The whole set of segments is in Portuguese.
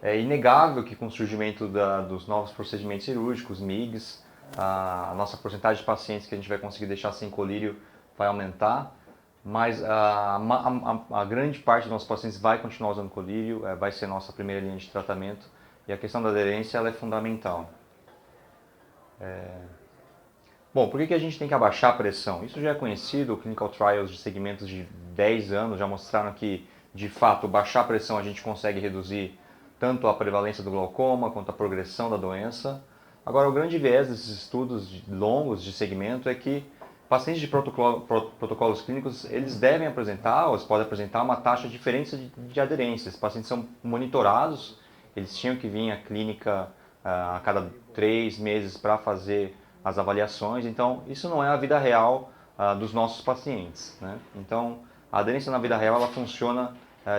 É inegável que com o surgimento dos novos procedimentos cirúrgicos, MIGs, a nossa porcentagem de pacientes que a gente vai conseguir deixar sem colírio vai aumentar, mas a grande parte dos nossos pacientes vai continuar usando colírio, vai ser nossa primeira linha de tratamento, e a questão da aderência ela é fundamental. Bom, por que a gente tem que abaixar a pressão? Isso já é conhecido, clinical trials de segmentos de 10 anos já mostraram que, de fato, baixar a pressão a gente consegue reduzir tanto a prevalência do glaucoma quanto a progressão da doença. Agora, o grande viés desses estudos longos de segmento é que pacientes de protocolos clínicos, eles devem apresentar, ou eles podem apresentar uma taxa diferente de aderência. Esses pacientes são monitorados, eles tinham que vir à clínica a cada 3 meses para fazer as avaliações, então isso não é a vida real dos nossos pacientes, né? Então a aderência na vida real ela funciona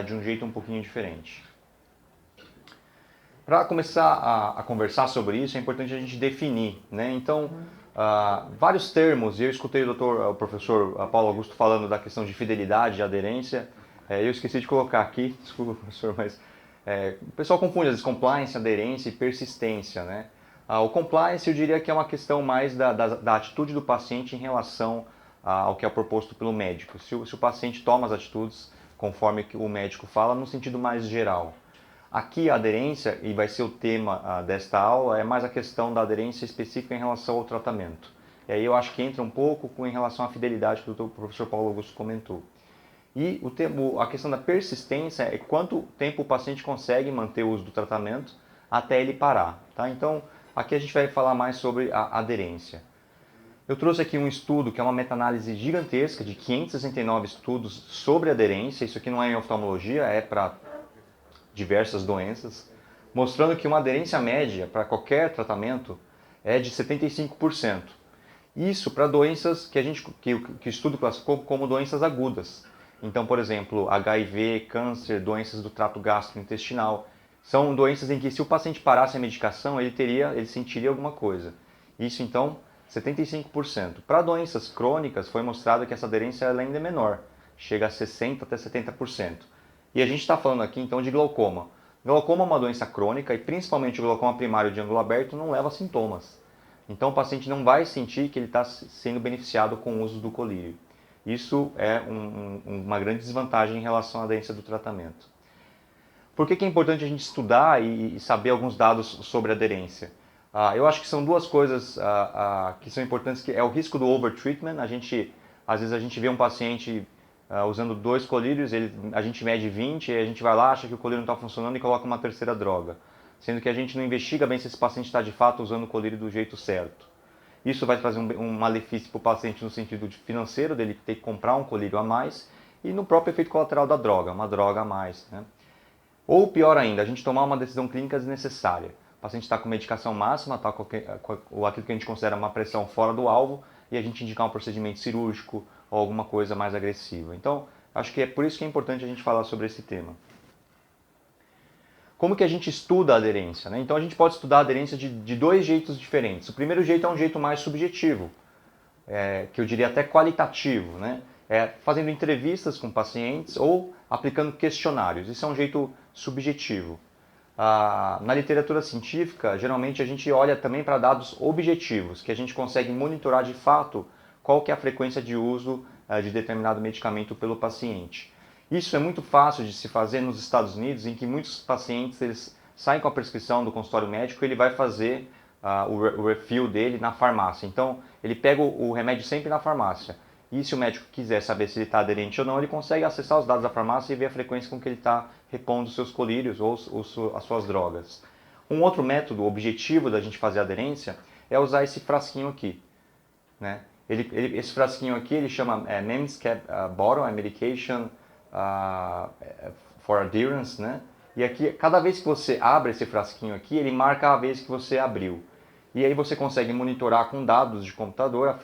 de um jeito um pouquinho diferente. Para começar a conversar sobre isso é importante a gente definir, né? Então vários termos, e eu escutei o professor Paulo Augusto falando da questão de fidelidade e aderência, eu esqueci de colocar aqui, desculpa professor, mas o pessoal confunde às vezes compliance, aderência e persistência, né? O compliance eu diria que é uma questão mais da atitude do paciente em relação ao que é proposto pelo médico. Se o paciente toma as atitudes conforme o médico fala, no sentido mais geral. Aqui a aderência, e vai ser o tema desta aula, é mais a questão da aderência específica em relação ao tratamento. E aí eu acho que entra um pouco em relação à fidelidade que o professor Paulo Augusto comentou. E a questão da persistência é quanto tempo o paciente consegue manter o uso do tratamento até ele parar. Tá? Então, aqui a gente vai falar mais sobre a aderência. Eu trouxe aqui um estudo que é uma meta-análise gigantesca de 569 estudos sobre aderência. Isso aqui não é em oftalmologia, é para diversas doenças, mostrando que uma aderência média para qualquer tratamento é de 75%. Isso para doenças que o estudo classificou como doenças agudas. Então, por exemplo, HIV, câncer, doenças do trato gastrointestinal, são doenças em que se o paciente parasse a medicação, ele sentiria alguma coisa. Isso então, 75%. Para doenças crônicas, foi mostrado que essa aderência ainda é menor, chega a 60 até 70%. E a gente está falando aqui então de glaucoma. Glaucoma é uma doença crônica e principalmente o glaucoma primário de ângulo aberto não leva sintomas. Então o paciente não vai sentir que ele está sendo beneficiado com o uso do colírio. Isso é uma grande desvantagem em relação à aderência do tratamento. Por que é importante a gente estudar e saber alguns dados sobre aderência? Eu acho que são duas coisas que são importantes, que é o risco do overtreatment. Às vezes a gente vê um paciente usando 2 colírios, a gente mede 20, e a gente vai lá, acha que o colírio não está funcionando e coloca uma terceira droga. Sendo que a gente não investiga bem se esse paciente está de fato usando o colírio do jeito certo. Isso vai trazer um malefício para o paciente no sentido financeiro, dele ter que comprar um colírio a mais, e no próprio efeito colateral da droga, uma droga a mais, né? Ou pior ainda, a gente tomar uma decisão clínica desnecessária. O paciente está com medicação máxima, está com aquilo que a gente considera uma pressão fora do alvo, e a gente indicar um procedimento cirúrgico ou alguma coisa mais agressiva. Então, acho que é por isso que é importante a gente falar sobre esse tema. Como que a gente estuda a aderência, né? Então a gente pode estudar a aderência de 2 jeitos diferentes. O primeiro jeito é um jeito mais subjetivo, que eu diria até qualitativo, né? Fazendo entrevistas com pacientes ou aplicando questionários. Isso é um jeito subjetivo. Na literatura científica, geralmente a gente olha também para dados objetivos, que a gente consegue monitorar de fato qual que é a frequência de uso de determinado medicamento pelo paciente. Isso é muito fácil de se fazer nos Estados Unidos, em que muitos pacientes eles saem com a prescrição do consultório médico e ele vai fazer o refill dele na farmácia. Então, ele pega o remédio sempre na farmácia. E se o médico quiser saber se ele está aderente ou não, ele consegue acessar os dados da farmácia e ver a frequência com que ele está repondo os seus colírios ou as suas drogas. Um outro método objetivo da gente fazer aderência é usar esse frasquinho aqui, né? Esse frasquinho aqui ele chama MEMS Cap Bottle, Medication for Adherence, né? E aqui, cada vez que você abre esse frasquinho aqui, ele marca a vez que você abriu. E aí você consegue monitorar com dados de computador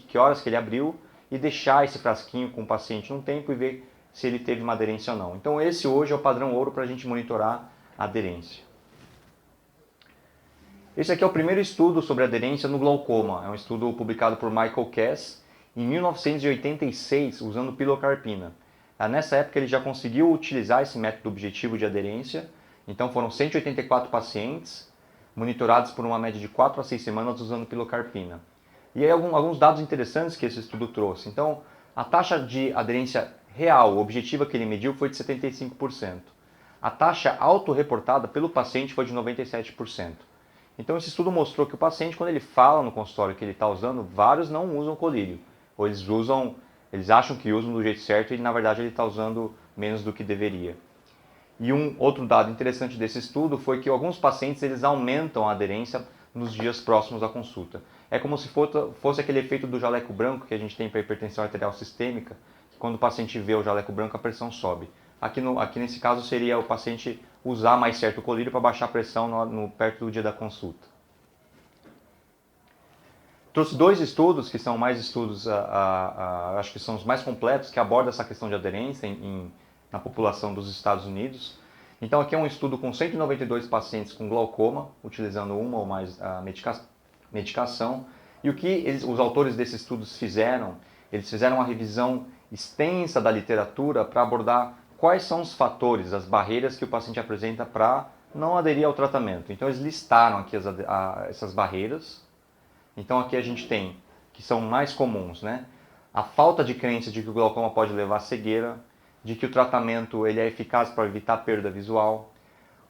que horas que ele abriu e deixar esse frasquinho com o paciente um tempo e ver se ele teve uma aderência ou não. Então esse hoje é o padrão ouro para a gente monitorar a aderência. Esse aqui é o primeiro estudo sobre aderência no glaucoma. É um estudo publicado por Michael Cass em 1986, usando pilocarpina. Nessa época ele já conseguiu utilizar esse método objetivo de aderência Então foram 184 pacientes monitorados por uma média de 4 a 6 semanas usando pilocarpina. E aí alguns dados interessantes que esse estudo trouxe. Então, a taxa de aderência real, objetiva que ele mediu foi de 75%. A taxa autorreportada pelo paciente foi de 97%. Então esse estudo mostrou que o paciente, quando ele fala no consultório que ele está usando, vários não usam colírio. Ou eles acham que usam do jeito certo e na verdade ele está usando menos do que deveria. E um outro dado interessante desse estudo foi que alguns pacientes eles aumentam a aderência nos dias próximos à consulta. É como se fosse aquele efeito do jaleco branco que a gente tem para hipertensão arterial sistêmica, que quando o paciente vê o jaleco branco a pressão sobe. Aqui nesse caso seria o paciente usar mais certo o colírio para baixar a pressão perto do dia da consulta. Trouxe dois estudos que são mais estudos, acho que são os mais completos, que abordam essa questão de aderência na população dos Estados Unidos. Então aqui é um estudo com 192 pacientes com glaucoma, utilizando uma ou mais medicação. E o que os autores desses estudos fizeram? Eles fizeram uma revisão extensa da literatura para abordar quais são os fatores, as barreiras que o paciente apresenta para não aderir ao tratamento. Então eles listaram aqui essas barreiras. Então aqui a gente tem, que são mais comuns, né? A falta de crença de que o glaucoma pode levar à cegueira, de que o tratamento ele é eficaz para evitar perda visual,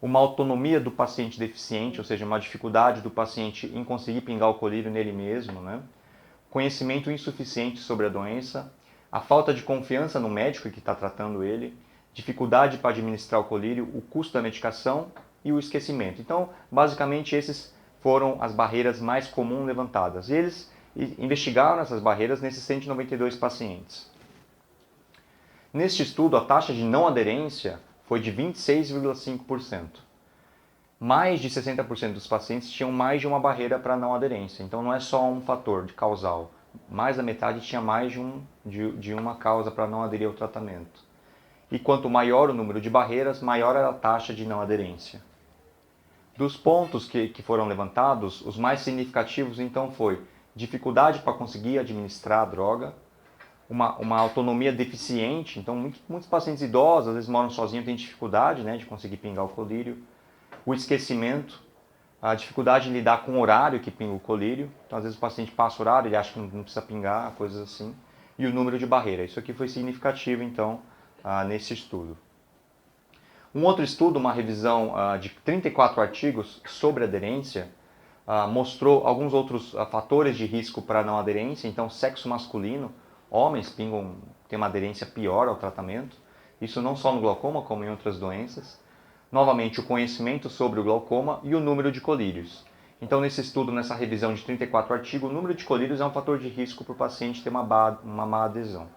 uma autonomia do paciente deficiente, ou seja, uma dificuldade do paciente em conseguir pingar o colírio nele mesmo, né? Conhecimento insuficiente sobre a doença, a falta de confiança no médico que está tratando ele, dificuldade para administrar o colírio, o custo da medicação e o esquecimento. Então, basicamente, esses foram as barreiras mais comuns levantadas. E eles investigaram essas barreiras nesses 192 pacientes. Neste estudo, a taxa de não aderência foi de 26,5%. Mais de 60% dos pacientes tinham mais de uma barreira para não aderência. Então não é só um fator de causal. Mais da metade tinha mais de uma causa para não aderir ao tratamento. E quanto maior o número de barreiras, maior era a taxa de não aderência. Dos pontos que foram levantados, os mais significativos então foi dificuldade para conseguir administrar a droga, uma autonomia deficiente, então muitos pacientes idosos, às vezes moram sozinhos, têm dificuldade, né, de conseguir pingar o colírio, o esquecimento, a dificuldade em lidar com o horário que pinga o colírio, então às vezes o paciente passa o horário, ele acha que não precisa pingar, coisas assim, e o número de barreiras. Isso aqui foi significativo então nesse estudo. Um outro estudo, uma revisão de 34 artigos sobre aderência, mostrou alguns outros fatores de risco para não aderência, então sexo masculino, homens têm uma aderência pior ao tratamento, isso não só no glaucoma, como em outras doenças. Novamente, o conhecimento sobre o glaucoma e o número de colírios. Então, nesse estudo, nessa revisão de 34 artigos, o número de colírios é um fator de risco para o paciente ter uma má adesão.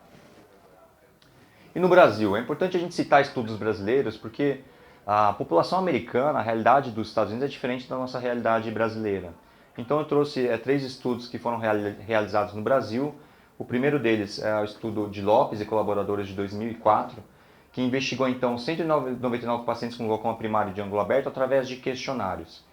E no Brasil, é importante a gente citar estudos brasileiros, porque a população americana, a realidade dos Estados Unidos é diferente da nossa realidade brasileira. Então eu trouxe 3 estudos que foram realizados no Brasil. O primeiro deles é o estudo de Lopes e colaboradores de 2004, que investigou então 199 pacientes com glaucoma primário de ângulo aberto através de questionários.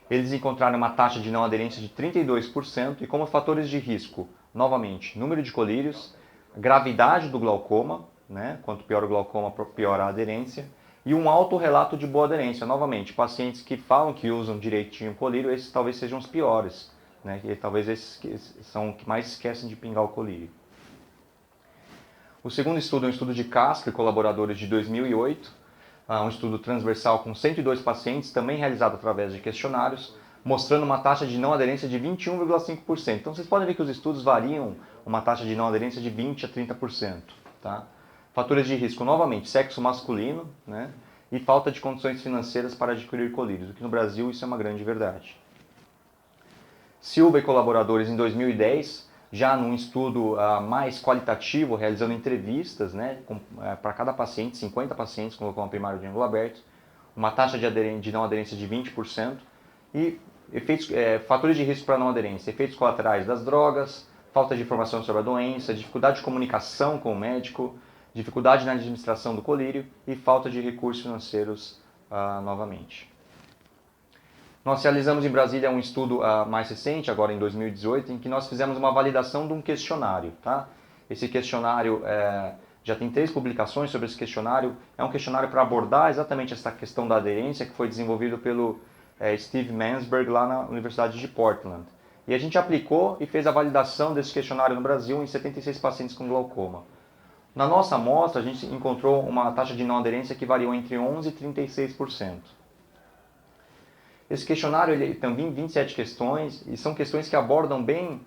Eles encontraram uma taxa de não aderência de 32% e como fatores de risco, novamente, número de colírios, gravidade do glaucoma, né? Quanto pior o glaucoma, pior a aderência, e um alto relato de boa aderência. Novamente, pacientes que falam que usam direitinho o colírio, esses talvez sejam os piores, né? E talvez esses são os que mais esquecem de pingar o colírio. O segundo estudo é um estudo de Castro e colaboradores de 2008, um estudo transversal com 102 pacientes, também realizado através de questionários, mostrando uma taxa de não aderência de 21,5%. Então vocês podem ver que os estudos variam uma taxa de não aderência de 20% a 30%. Tá? Fatores de risco, novamente, sexo masculino, né? E falta de condições financeiras para adquirir colírios, o que no Brasil isso é uma grande verdade. Silva e colaboradores em 2010, já num estudo mais qualitativo, realizando entrevistas, né, para cada paciente, 50 pacientes com glaucoma primário de ângulo aberto, uma taxa de não aderência de 20% e fatores de risco para não aderência, efeitos colaterais das drogas, falta de informação sobre a doença, dificuldade de comunicação com o médico, dificuldade na administração do colírio e falta de recursos financeiros novamente. Nós realizamos em Brasília um estudo mais recente, agora em 2018, em que nós fizemos uma validação de um questionário. Tá? Esse questionário Já tem 3 publicações sobre esse questionário. É um questionário para abordar exatamente essa questão da aderência, que foi desenvolvido pelo Steve Mansberg lá na Universidade de Portland. E a gente aplicou e fez a validação desse questionário no Brasil em 76 pacientes com glaucoma. Na nossa amostra, a gente encontrou uma taxa de não aderência que variou entre 11% e 36%. Esse questionário ele tem 27 questões e são questões que abordam bem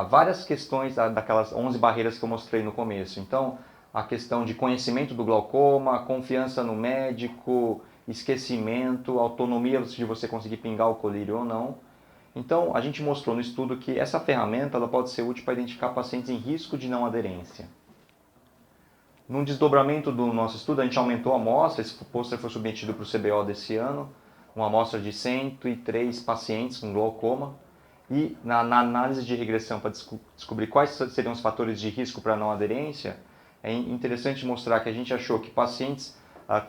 várias questões daquelas 11 barreiras que eu mostrei no começo. Então, a questão de conhecimento do glaucoma, confiança no médico, esquecimento, autonomia de você conseguir pingar o colírio ou não. Então, a gente mostrou no estudo que essa ferramenta ela pode ser útil para identificar pacientes em risco de não aderência. Num desdobramento do nosso estudo, a gente aumentou a amostra, esse pôster foi submetido para o CBO desse ano, uma amostra de 103 pacientes com glaucoma, e na análise de regressão para descobrir quais seriam os fatores de risco para não aderência, é interessante mostrar que a gente achou que pacientes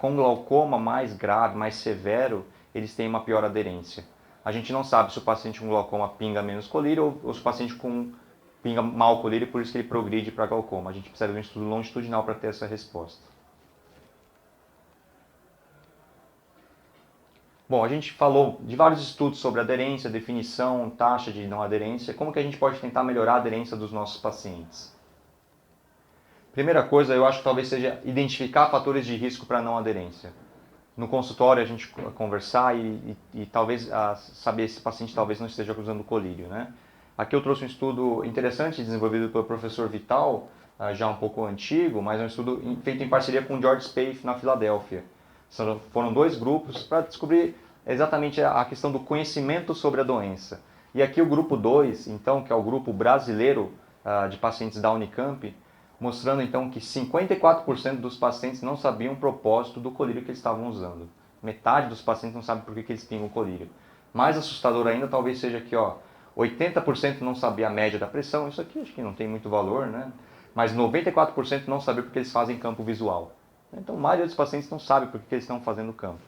com glaucoma mais grave, mais severo, eles têm uma pior aderência. A gente não sabe se o paciente com glaucoma pinga menos colírio ou se o paciente com pinga mal colírio, por isso que ele progride para glaucoma. A gente precisa de um estudo longitudinal para ter essa resposta. Bom, a gente falou de vários estudos sobre aderência, definição, taxa de não aderência. Como que a gente pode tentar melhorar a aderência dos nossos pacientes? Primeira coisa, eu acho que talvez seja identificar fatores de risco para não aderência. No consultório a gente conversar e talvez saber se o paciente talvez não esteja usando colírio, né? Aqui eu trouxe um estudo interessante desenvolvido pelo professor Vital, já um pouco antigo, mas é um estudo feito em parceria com o George Spaeth na Filadélfia. Foram 2 grupos para descobrir exatamente a questão do conhecimento sobre a doença. E aqui o grupo 2, então, que é o grupo brasileiro de pacientes da Unicamp, mostrando então que 54% dos pacientes não sabiam o propósito do colírio que eles estavam usando. Metade dos pacientes não sabe por que eles pingam o colírio. Mais assustador ainda talvez seja que 80% não sabia a média da pressão, isso aqui acho que não tem muito valor, né? Mas 94% não sabia porque eles fazem campo visual. Então a maioria dos pacientes não sabe por que eles estão fazendo campo.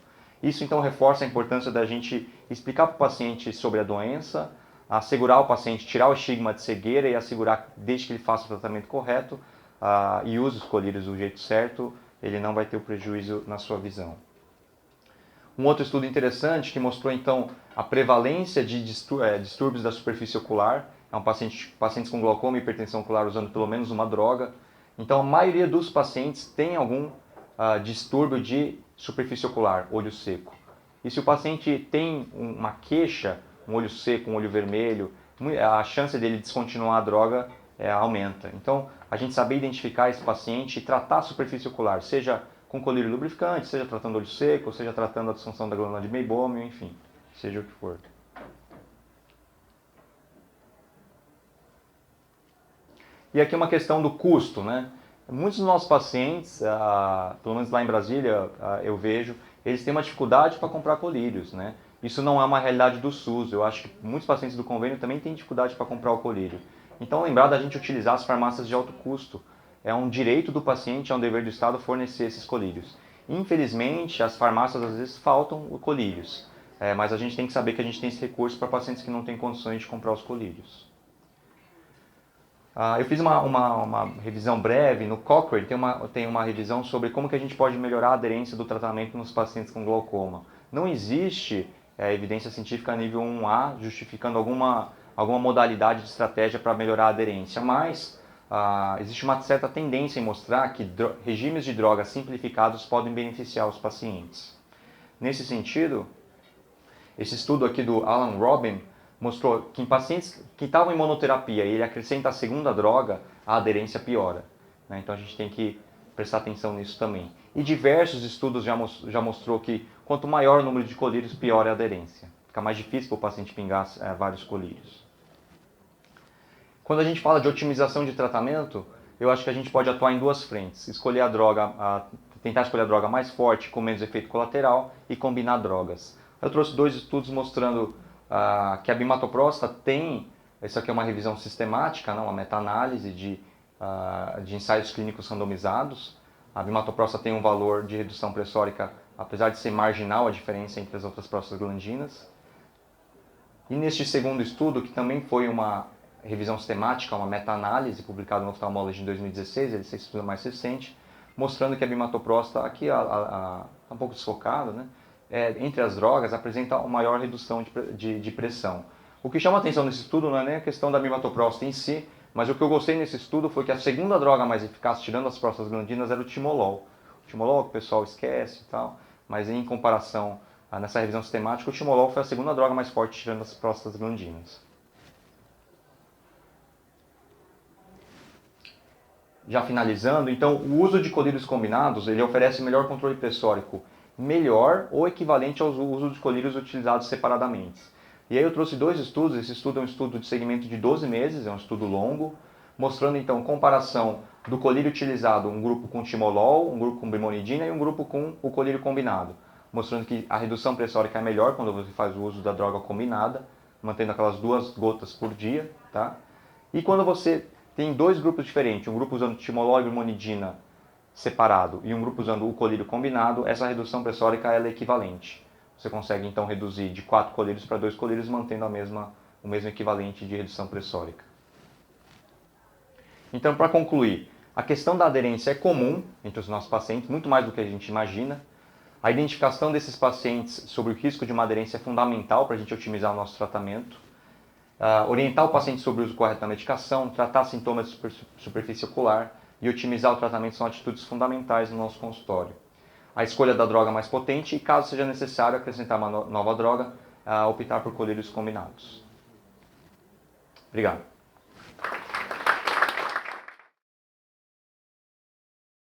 Isso então reforça a importância da gente explicar para o paciente sobre a doença, assegurar o paciente, tirar o estigma de cegueira e assegurar, desde que ele faça o tratamento correto e use os colírios do jeito certo, ele não vai ter o prejuízo na sua visão. Um outro estudo interessante que mostrou então a prevalência de distúrbios da superfície ocular, é pacientes com glaucoma e hipertensão ocular usando pelo menos uma droga. Então a maioria dos pacientes tem algum distúrbio de superfície ocular, olho seco. E se o paciente tem uma queixa, um olho seco, um olho vermelho, a chance dele descontinuar a droga aumenta. Então a gente saber identificar esse paciente e tratar a superfície ocular, seja com colírio lubrificante, seja tratando olho seco, seja tratando a disfunção da glândula de Meibomian, enfim, seja o que for. E aqui uma questão do custo, né? Muitos dos nossos pacientes, pelo menos lá em Brasília, eu vejo, eles têm uma dificuldade para comprar colírios, né? Isso não é uma realidade do SUS, eu acho que muitos pacientes do convênio também têm dificuldade para comprar o colírio. Então lembrar da gente utilizar as farmácias de alto custo. É um direito do paciente, é um dever do Estado fornecer esses colírios. Infelizmente, as farmácias às vezes faltam colírios, mas a gente tem que saber que a gente tem esse recurso para pacientes que não têm condições de comprar os colírios. Eu fiz uma revisão breve, no Cochrane tem uma revisão sobre como que a gente pode melhorar a aderência do tratamento nos pacientes com glaucoma. Não existe evidência científica a nível 1A justificando alguma modalidade de estratégia para melhorar a aderência, mas existe uma certa tendência em mostrar que regimes de drogas simplificados podem beneficiar os pacientes. Nesse sentido, esse estudo aqui do Alan Robin mostrou que em pacientes que estavam em monoterapia e ele acrescenta a segunda droga, a aderência piora. Então a gente tem que prestar atenção nisso também. E diversos estudos já mostrou que quanto maior o número de colírios, pior é a aderência. Fica mais difícil para o paciente pingar vários colírios. Quando a gente fala de otimização de tratamento, eu acho que a gente pode atuar em 2 frentes. Escolher a droga, tentar escolher a droga mais forte, com menos efeito colateral e combinar drogas. Eu trouxe 2 estudos mostrando que a bimatoprosta tem, isso aqui é uma revisão sistemática, uma meta-análise de ensaios clínicos randomizados. A bimatoprosta tem um valor de redução pressórica, apesar de ser marginal a diferença entre as outras prostaglandinas. E neste segundo estudo, que também foi uma revisão sistemática, uma meta-análise publicada no Ophthalmology em 2016, ele é estudo mais recente, mostrando que a bimatoprosta, aqui um pouco desfocado, né? Entre as drogas, apresenta uma maior redução de pressão. O que chama atenção nesse estudo não é nem a questão da bimatoprosta em si, mas o que eu gostei nesse estudo foi que a segunda droga mais eficaz, tirando as prostaglandinas, era o timolol. O timolol que o pessoal esquece e tal, mas em comparação, nessa revisão sistemática, o timolol foi a segunda droga mais forte, tirando as prostaglandinas. Já finalizando, então, o uso de colírios combinados, ele oferece melhor controle pressórico, melhor ou equivalente ao uso de colírios utilizados separadamente. E aí eu trouxe dois estudos, esse estudo é um estudo de segmento de 12 meses, é um estudo longo, mostrando então comparação do colírio utilizado, um grupo com timolol, um grupo com brimonidina e um grupo com o colírio combinado, mostrando que a redução pressórica é melhor quando você faz o uso da droga combinada, mantendo aquelas 2 gotas por dia, tá? E quando você tem dois grupos diferentes, um grupo usando timolol e brimonidina separado e um grupo usando o colírio combinado, essa redução pressórica ela é equivalente. Você consegue então reduzir de 4 colírios para 2 colírios, mantendo o mesmo equivalente de redução pressórica. Então, para concluir, a questão da aderência é comum entre os nossos pacientes, muito mais do que a gente imagina. A identificação desses pacientes sobre o risco de uma aderência é fundamental para a gente otimizar o nosso tratamento. Orientar o paciente sobre o uso correto da medicação, tratar sintomas de superfície ocular e otimizar o tratamento são atitudes fundamentais no nosso consultório. A escolha da droga mais potente e, caso seja necessário acrescentar uma nova droga, optar por colírios combinados. Obrigado.